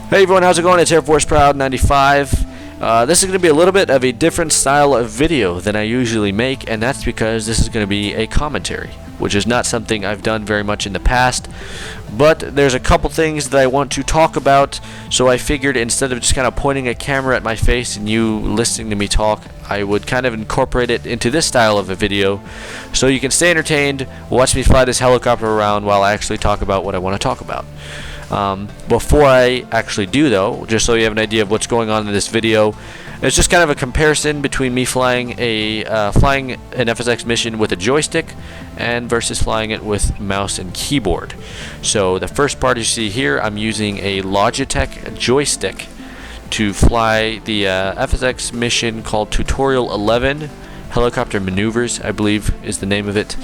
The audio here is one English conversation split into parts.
Hey everyone, how's it going? It's Air Force Proud 95. This is going to be a little bit of a different style of video than I usually make, and that's because this is going to be a commentary, which is not something I've done very much in the past. But there's a couple things that I want to talk about, so I figured instead of just kind of pointing a camera at my face and you listening to me talk, I would kind of incorporate it into this style of a video so you can stay entertained, watch me fly this helicopter around while I actually talk about what I want to talk about. Before I actually do though, just so you have an idea of what's going on in this video, it's just kind of a comparison between me flying an FSX mission with a joystick and versus flying it with mouse and keyboard. So the first part you see here, I'm using a Logitech joystick to fly the FSX mission called Tutorial 11. Helicopter Maneuvers, I believe, is the name of it.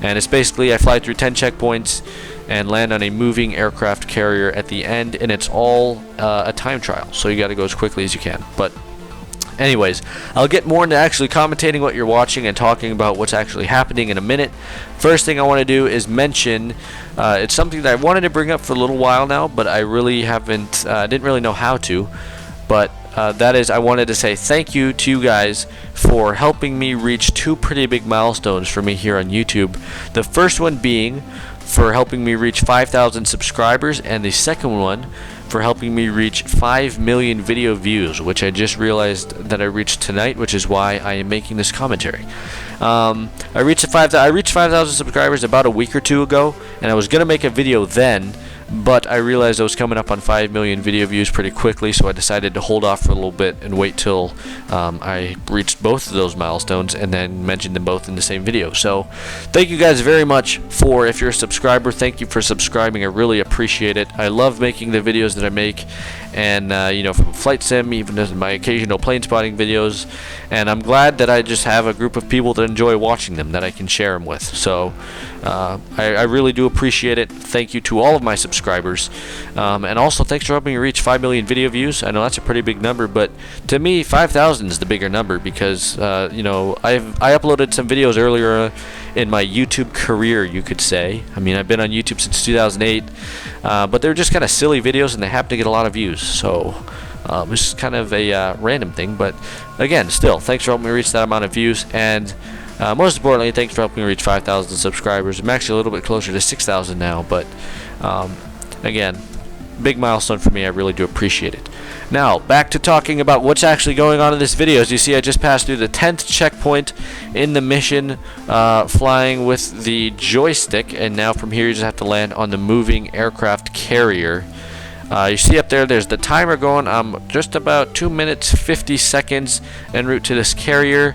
And it's basically I fly through 10 checkpoints and land on a moving aircraft carrier at the end, and it's all a time trial, so you got to go as quickly as you can. But anyways, I'll get more into actually commentating what you're watching and talking about what's actually happening in a minute. First thing I want to do is mention it's something that I wanted to bring up for a little while now, but I really didn't really know how to. But that is, I wanted to say thank you to you guys for helping me reach two pretty big milestones for me here on YouTube. The first one being for helping me reach 5,000 subscribers, and the second one for helping me reach 5 million video views, which I just realized that I reached tonight, which is why I am making this commentary. I reached 5,000 subscribers about a week or two ago, and I was gonna make a video then, but I realized I was coming up on 5 million video views pretty quickly, so I decided to hold off for a little bit and wait till I reached both of those milestones and then mention them both in the same video. So thank you guys very much for, if you're a subscriber, thank you for subscribing. I really appreciate it. I love making the videos that I make, and you know, from flight sim, even as my occasional plane spotting videos, and I'm glad that I just have a group of people that enjoy watching them that I can share them with. So I really do appreciate it. Thank you to all of my subscribers, and also thanks for helping me reach 5 million video views. I know that's a pretty big number, but to me 5,000 is the bigger number because you know, I uploaded some videos earlier in my YouTube career, you could say. I mean, I've been on YouTube since 2008, but they're just kind of silly videos and they happen to get a lot of views, so it's kind of a random thing. But again, still, thanks for helping me reach that amount of views, and most importantly, thanks for helping me reach 5,000 subscribers. I'm actually a little bit closer to 6,000 now, but again, big milestone for me. I really do appreciate it. Now, back to talking about what's actually going on in this video. As you see, I just passed through the 10th checkpoint in the mission, flying with the joystick, and now from here you just have to land on the moving aircraft carrier. You see up there, there's the timer going. I'm just about 2 minutes 50 seconds en route to this carrier.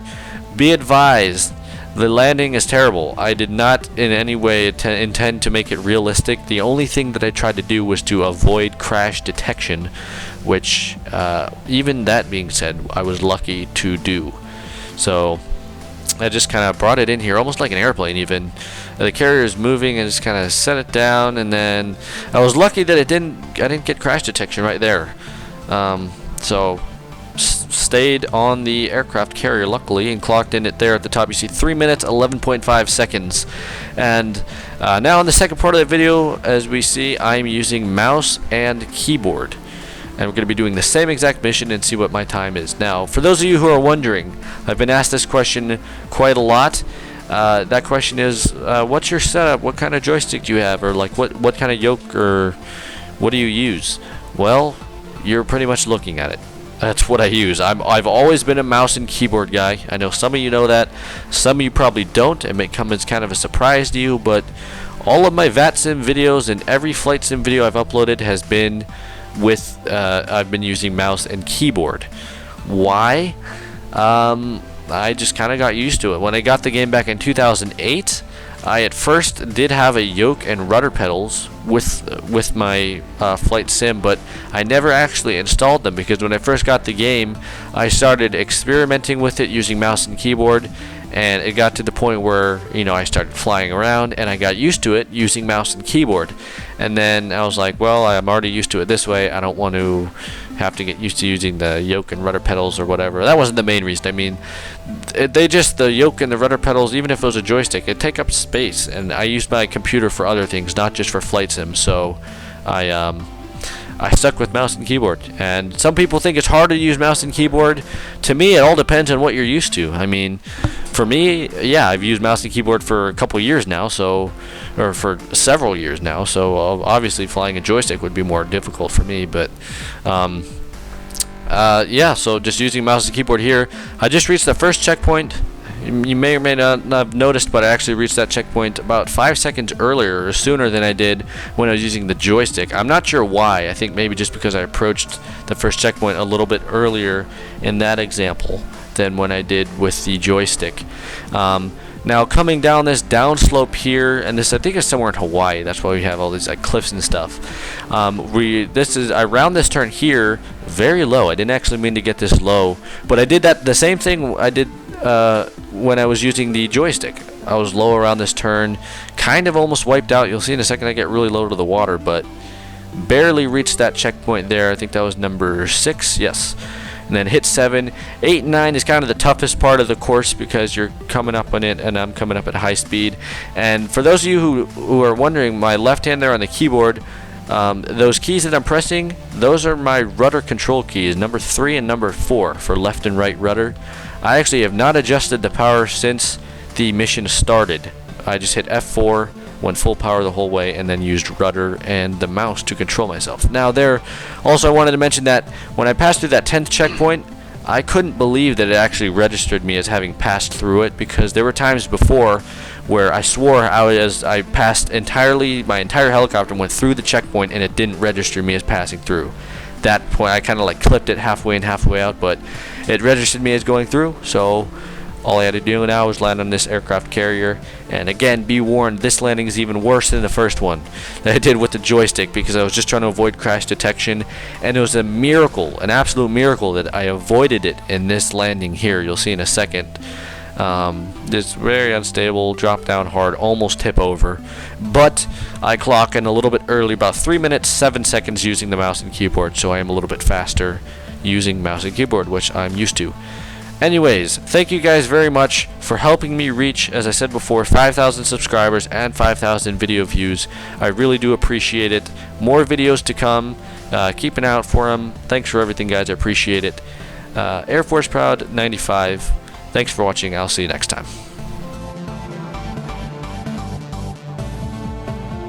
Be advised, the landing is terrible. I did not in any way intend to make it realistic. The only thing that I tried to do was to avoid crash detection, which even that being said, I was lucky to do. So I just kind of brought it in here, almost like an airplane even. The carrier is moving and just kind of set it down, and then I was lucky that I didn't get crash detection right there. So stayed on the aircraft carrier luckily and clocked in it there at the top. You see 3 minutes 11.5 seconds. And now in the second part of the video, as we see, I'm using mouse and keyboard, and we're going to be doing the same exact mission and see what my time is. Now, for those of you who are wondering, I've been asked this question quite a lot. That question is, what's your setup? What kind of joystick do you have? Or like what kind of yoke, or what do you use? Well, you're pretty much looking at it. That's what I use. I've always been a mouse and keyboard guy. I know some of you know that. Some of you probably don't. It may come as kind of a surprise to you, but all of my VAT sim videos and every flight sim video I've uploaded has been with I've been using mouse and keyboard. Why? I just kind of got used to it. When I got the game back in 2008, I at first did have a yoke and rudder pedals with my flight sim, but I never actually installed them because when I first got the game, I started experimenting with it using mouse and keyboard, and it got to the point where, you know, I started flying around and I got used to it using mouse and keyboard. And then I was like, well, I'm already used to it this way. I don't want to have to get used to using the yoke and rudder pedals or whatever. That wasn't the main reason. I mean, the yoke and the rudder pedals, even if it was a joystick, it take up space, and I used my computer for other things, not just for flight sim. So I I stuck with mouse and keyboard. And some people think it's hard to use mouse and keyboard. To me, it all depends on what you're used to. I mean, for me, yeah, I've used mouse and keyboard for a couple years now, or for several years now, so obviously flying a joystick would be more difficult for me, but yeah, so just using mouse and keyboard here. I just reached the first checkpoint. You may or may not have noticed, but I actually reached that checkpoint about 5 seconds earlier, or sooner than I did when I was using the joystick. I'm not sure why. I think maybe just because I approached the first checkpoint a little bit earlier in that example than when I did with the joystick. Now coming down this downslope here, and this I think is somewhere in Hawaii. That's why we have all these like cliffs and stuff. I round this turn here very low. I didn't actually mean to get this low, but I did the same thing I did when I was using the joystick. I was low around this turn, kind of almost wiped out. You'll see in a second I get really low to the water, but barely reached that checkpoint there. I think that was number 6. Yes. And then hit 7. 8 and 9 is kind of the toughest part of the course because you're coming up on it and I'm coming up at high speed. And for those of you who are wondering, my left hand there on the keyboard, those keys that I'm pressing, those are my rudder control keys, number 3 and number 4 for left and right rudder. I actually have not adjusted the power since the mission started. I just hit F4, went full power the whole way, and then used rudder and the mouse to control myself. Now there, also I wanted to mention that when I passed through that 10th checkpoint, I couldn't believe that it actually registered me as having passed through it, because there were times before where I swore I passed entirely, my entire helicopter went through the checkpoint and it didn't register me as passing through. That point I kind of like clipped it halfway in, halfway out, but it registered me as going through, so all I had to do now was land on this aircraft carrier. And again, be warned, this landing is even worse than the first one that I did with the joystick, because I was just trying to avoid crash detection, and it was a miracle, an absolute miracle, that I avoided it in this landing here. You'll see in a second. It's very unstable, drop down hard, almost tip over, but I clock in a little bit early, about 3 minutes 7 seconds using the mouse and keyboard, so I am a little bit faster using mouse and keyboard, which I'm used to. Anyways, thank you guys very much for helping me reach, as I said before, 5,000 subscribers and 5,000 video views. I really do appreciate it. More videos to come. Keep an eye out for them. Thanks for everything, guys. I appreciate it. Air Force Proud 95. Thanks for watching. I'll see you next time.